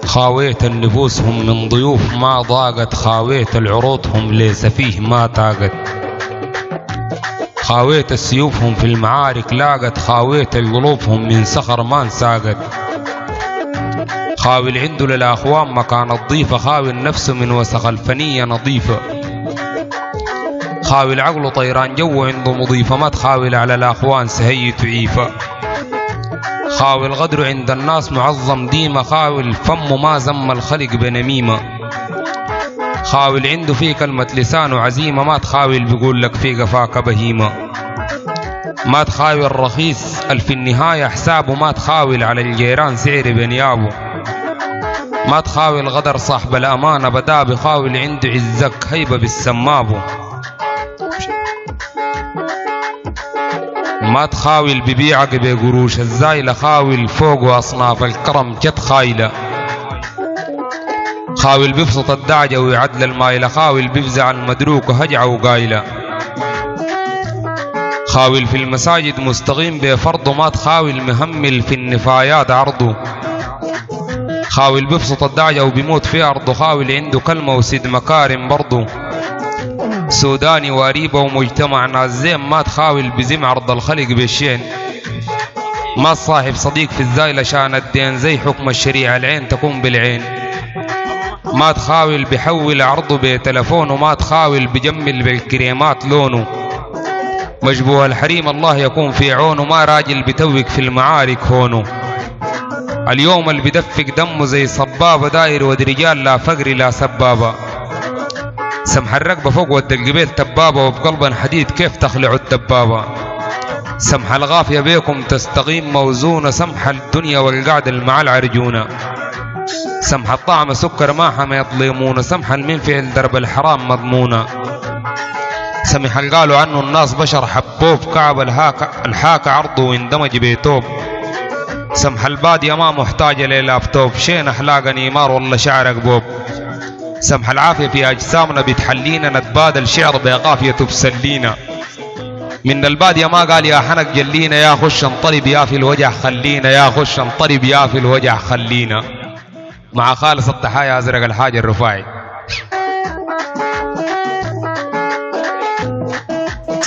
خاويت النفوس هم من ضيوف ما ضاقت، خاويت العروض هم ليس فيه ما طاقت، خاويت السيوف هم في المعارك لاقت، خاويت القلوب هم من صخر ما انساقت، خاوي عنده للأخوان مكان الضيفة، خاوي النفس من وسخ الفنية نظيفة، خاوي العقل طيران جو عنده مضيفة، ما تخاول على الأخوان سهي تعيفة، خاوي الغدر عند الناس معظم ديمة، خاوي الفم ما زم الخلق بنميمة، خاوي عنده في كلمة لسان وعزيمة، ما تخاول بيقول لك في قفاك بهيمة، ما تخاوي الرخيص في النهاية حسابه، ما تخاول على الجيران سعر بنيابه، ما تخاوي الغدر صاحب الأمانة بدا بخاول عنده عزك هيبة بالسمابه، ما تخاول ببيعك بقروش الزايلة، خاول فوق وأصناف الكرم جت خايلة، خاول بيبسط الدعجة ويعدل المايلة، خاول بيفزع المدروك وهجعة وقايلة، خاول في المساجد مستقيم بفرضه، ما تخاول مهمل في النفايات عرضه، خاول بيبسط الدعجة وبيموت في أرضه، خاول عنده كلمة وسيد مكارم برضه، سوداني وقريبة ومجتمع ناس زين، ما تخاول بزم عرض الخلق بالشين، ما صاحب صديق في الزايلة شان الدين، زي حكم الشريعة العين تكون بالعين، ما تخاول بحول عرضه بتلفونه، ما تخاول بجمل بالكريمات لونه، مشبوه الحريم الله يكون في عونه، ما راجل بتوك في المعارك هونه، اليوم اللي بدفق دمه زي صبابة، داير ود رجال لا فقر لا سبابة، سمح الرقبة فوق ود القبيل تبابة، وبقلبا حديد كيف تخلع الدبابة، سمح الغافية بيكم تستقيم موزونة، سمح الدنيا والقعد مع العرجونة، سمح الطعم سكر ما حما يظلمون، سمح المنفعل درب الحرام مضمونة، سمح قالوا عنه الناس بشر حبوب، كعب الحاك عرضه واندمج بيتوب، سمح البادية ما محتاجة للابتوب، شين أحلاق نيمار والله شعرك بوب، سمح العافية في أجسامنا بتحلينا، نتبادل شعر بقافية تبسلينا، من البادية ما قال يا حنك جلينا، يا خش انطرب يا في الوجع خلينا، يا خش انطرب يا في الوجع خلينا، مع خالص التحايا أزرق الحاج الرفاعي.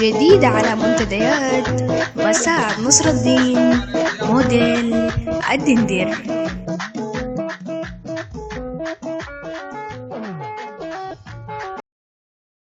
جديد على منتديات مساعد نصر الدين موديل الدندير.